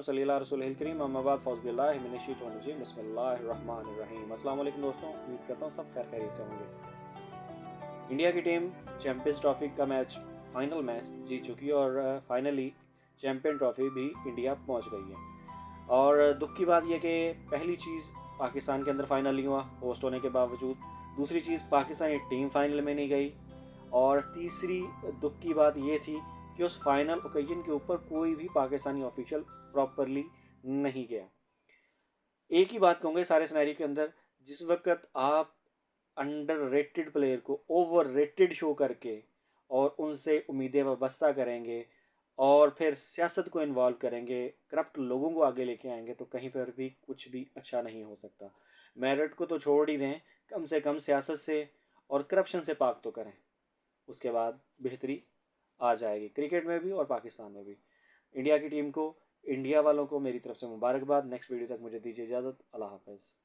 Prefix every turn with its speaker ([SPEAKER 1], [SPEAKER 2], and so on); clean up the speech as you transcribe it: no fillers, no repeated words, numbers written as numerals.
[SPEAKER 1] सल्लल्लाहु अलैहि करीम अम्मा बाद फौज़ बिल्लाहि मिनश शैतानिर रजीम बिस्मिल्लाहिर्रहमानिर्रहीम। अस्सलाम वालेकुम दोस्तों, उम्मीद करता हूँ सब खैर खैरियत से होंगे। इंडिया की टीम चैंपियंस ट्रॉफी का फाइनल मैच जीत चुकी है और फाइनली चैंपियन ट्रॉफी भी इंडिया पहुंच गई है। और दुख की बात यह कि पहली चीज़ पाकिस्तान के अंदर फाइनल नहीं हुआ होस्ट होने के बावजूद। दूसरी चीज़ पाकिस्तानी टीम फाइनल में नहीं गई। और तीसरी दुख की बात यह थी कि उस फाइनल ओकेजन के ऊपर कोई भी पाकिस्तानी ऑफिशियल प्रॉपरली नहीं गया। एक ही बात कहूँगे सारे सिनेरियो के अंदर, जिस वक्त आप अंडर रेटेड प्लेयर को ओवर रेटेड शो करके और उनसे उम्मीदें वाबस्ता करेंगे और फिर सियासत को इन्वॉल्व करेंगे, करप्ट लोगों को आगे लेके आएंगे, तो कहीं पर भी कुछ भी अच्छा नहीं हो सकता। मेरिट को तो छोड़ ही दें, कम से कम सियासत से और करप्शन से पाक तो करें, उसके बाद बेहतरी आ जाएगी क्रिकेट में भी और पाकिस्तान में भी। इंडिया की टीम को, इंडिया वालों को मेरी तरफ से मुबारकबाद। नेक्स्ट वीडियो तक मुझे दीजिए इजाज़त। अल्लाह हाफ़िज़।